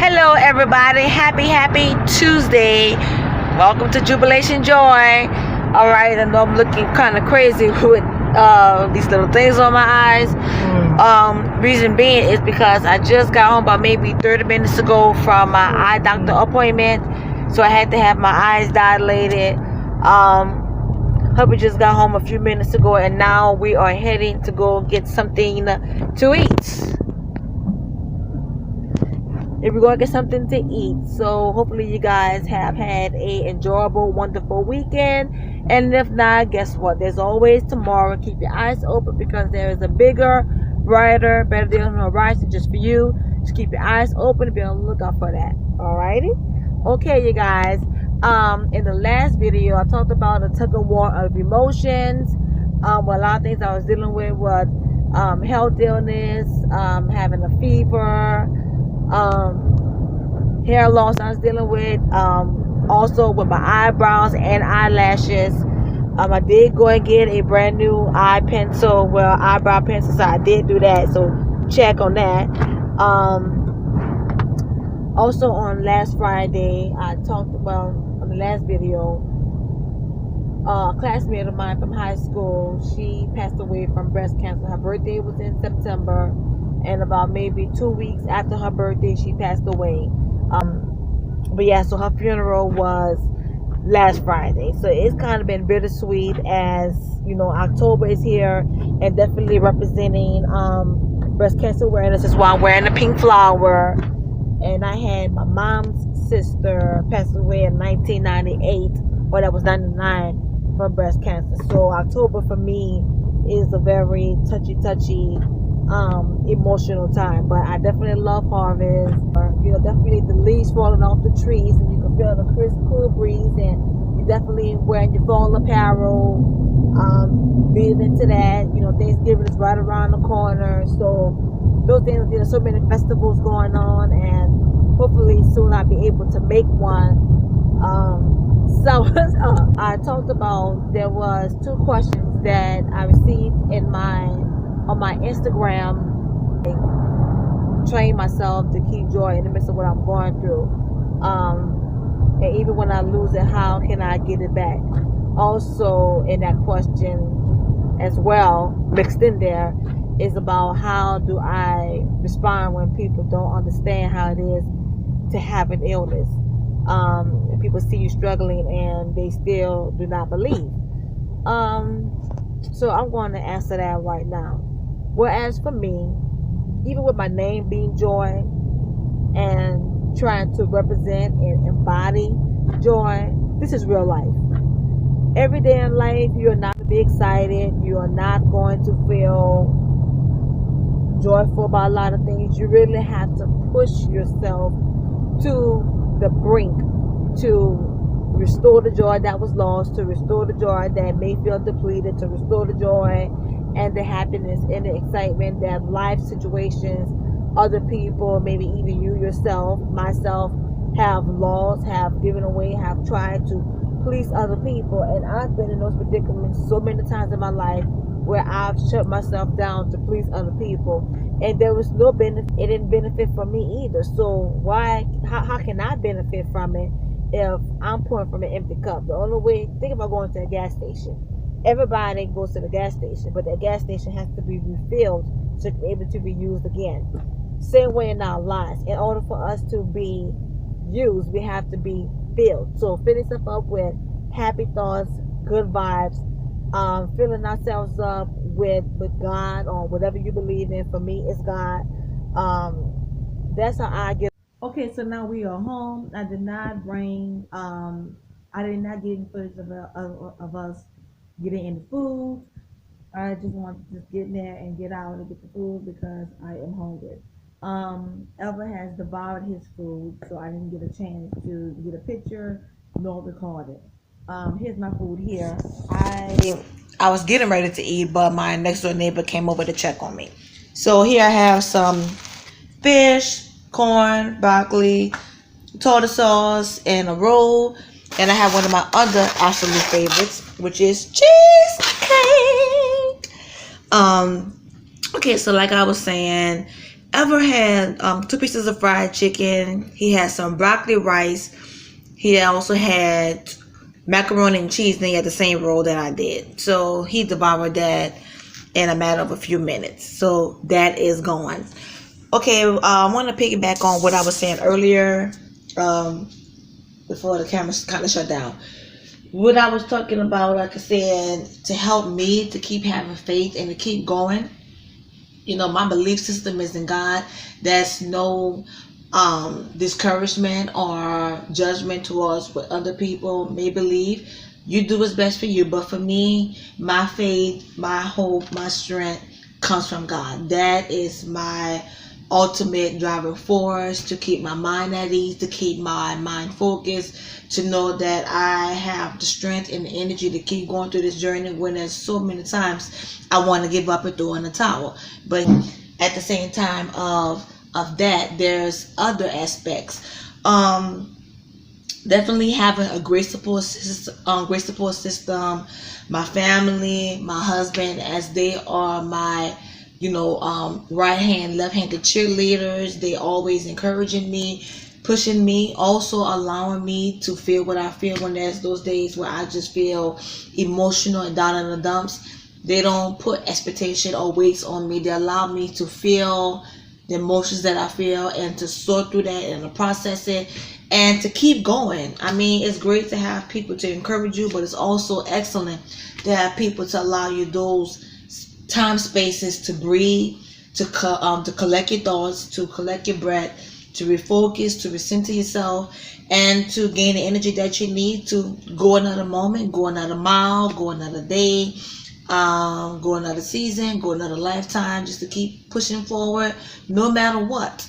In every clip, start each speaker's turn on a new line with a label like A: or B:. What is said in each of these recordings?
A: Hello, everybody. Happy Tuesday. Welcome to Jubilation Joy. All right, I know I'm looking kind of crazy with these little things on my eyes. Reason being is because I just got home about maybe 30 minutes ago from my eye doctor appointment. So I had to have my eyes dilated. Hubby just got home a few minutes ago, and now we are heading to go get something to eat. If we're going to get something to eat. So hopefully you guys have had a enjoyable, wonderful weekend. And if not, guess what? There's always tomorrow. Keep your eyes open because there is a bigger, brighter, better day on the horizon just for you. Just keep your eyes open and be on the lookout for that. Alrighty? Okay, you guys. In the last video, I talked about a tug of war of emotions. A lot of things I was dealing with was health illness, having a fever, hair loss I was dealing with, also with my eyebrows and eyelashes. I did go and get a brand new eyebrow pencil, so I did do that, so check on that. Also on last Friday, I talked about, on the last video, a classmate of mine from high school, she passed away from breast cancer. Her birthday was in September, and about maybe 2 weeks after her birthday, she passed away. But yeah, so her funeral was last Friday. So it's kind of been bittersweet, as you know, October is here and definitely representing breast cancer awareness. Is why I'm wearing a pink flower. And I had my mom's sister pass away in 1998, or that was 99, from breast cancer. So October for me is a very touchy emotional time. But I definitely love harvest. You know, definitely the leaves falling off the trees, and you can feel the crisp, cool breeze, and you definitely wearing your fall apparel, being into that. You know, Thanksgiving is right around the corner, so those things, there's so many festivals going on, and hopefully soon I'll be able to make one. So I talked about, there was 2 questions that I received on my Instagram. Train myself to keep joy in the midst of what I'm going through, and even when I lose it, how can I get it back? Also in that question as well, mixed in there, is about how do I respond when people don't understand how it is to have an illness. People see you struggling and they still do not believe. So I'm going to answer that right now. Whereas for me, even with my name being Joy and trying to represent and embody joy, this is real life. Every day in life, you're not going to be excited. You are not going to feel joyful about a lot of things. You really have to push yourself to the brink to restore the joy that was lost, to restore the joy that may feel depleted, to restore the joy and the happiness and the excitement that life situations, other people, maybe even you yourself, myself, have lost, have given away, have tried to please other people. And I've been in those predicaments so many times in my life where I've shut myself down to please other people, and there was no benefit. It didn't benefit for me either. So how can I benefit from it if I'm pouring from an empty cup? The only way, think about going to a gas station. Everybody goes to the gas station, but that gas station has to be refilled to be able to be used again. Same way in our lives. In order for us to be used, we have to be filled. So filling yourself up with happy thoughts, good vibes, filling ourselves up with God or whatever you believe in. For me, it's God. That's how I get. Okay, so now we are home. I did not bring. I did not get any footage of us getting any food. I just wanted to just get in there and get out and get the food because I am hungry. Elva has devoured his food, so I didn't get a chance to get a picture nor record it. Here's my food here. I was getting ready to eat, but my next door neighbor came over to check on me. So here I have some fish, corn, broccoli, tartar sauce, and a roll. And I have one of my other absolute favorites, which is cheesecake. Okay, so like I was saying, ever had 2 pieces of fried chicken. He had some broccoli rice. He also had macaroni and cheese, and he had the same roll that I did. So he devoured that in a matter of a few minutes. So that is gone. Okay, I want to piggyback on what I was saying earlier, before the camera kind of shut down. What I was talking about, like I said, to help me to keep having faith and to keep going. You know, my belief system is in God. There's no discouragement or judgment towards what other people may believe. You do what's best for you, but for me, my faith, my hope, my strength comes from God. That is my ultimate driving force to keep my mind at ease, to keep my mind focused, to know that I have the strength and the energy to keep going through this journey when there's so many times I want to give up and throw in the towel. But at the same time of that, there's other aspects. Definitely having a great support system, my family, my husband, as they are my right hand, left handed cheerleaders. They always encouraging me, pushing me, also allowing me to feel what I feel when there's those days where I just feel emotional and down in the dumps. They don't put expectation or weights on me. They allow me to feel the emotions that I feel and to sort through that and to process it and to keep going. I mean, it's great to have people to encourage you, but it's also excellent to have people to allow you those time spaces to breathe, to collect your thoughts, to collect your breath, to refocus, to recenter yourself, and to gain the energy that you need to go another moment, go another mile, go another day, go another season, go another lifetime, just to keep pushing forward no matter what.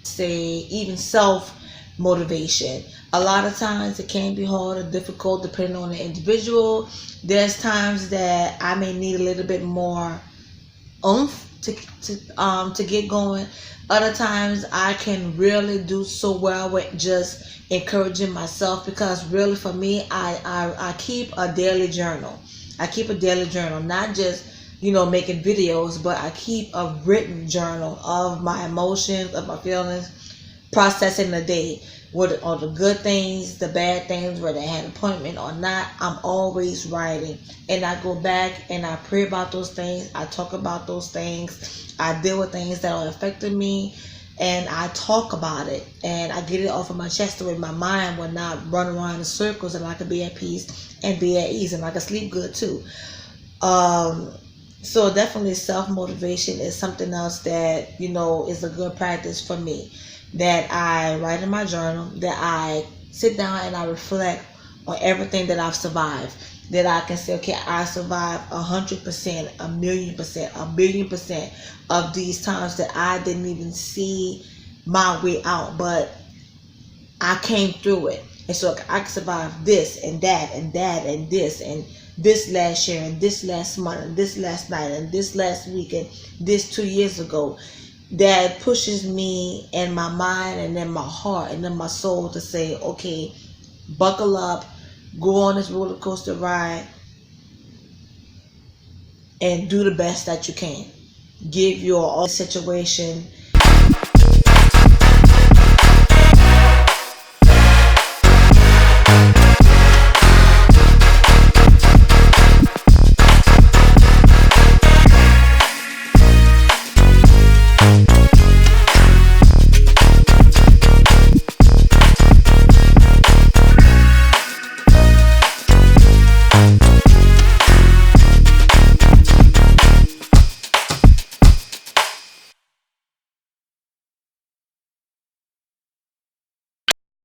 A: Say even self motivation. A lot of times it can be hard or difficult depending on the individual. There's times that I may need a little bit more oomph to get going. Other times I can really do so well with just encouraging myself, because really for me, I keep a daily journal. I keep a daily journal, not just making videos, but I keep a written journal of my emotions, of my feelings, processing the day. What are the good things, the bad things, whether I had an appointment or not. I'm always writing, and I go back and I pray about those things. I talk about those things. I deal with things that are affecting me, and I talk about it, and I get it off of my chest so my mind will not run around in circles, and I can be at peace and be at ease, and I can sleep good too. So definitely self-motivation is something else that is a good practice for me, that I write in my journal, that I sit down and I reflect on everything that I've survived, that I can say, okay, I survived 100%, 1,000,000%, 1,000,000,000% of these times that I didn't even see my way out, but I came through it. And so I can survive this and that and that and this last year and this last month and this last night and this last week and this 2 years ago. That pushes me in my mind and in my heart and in my soul to say, okay, buckle up, go on this roller coaster ride, and do the best that you can. Give your all situation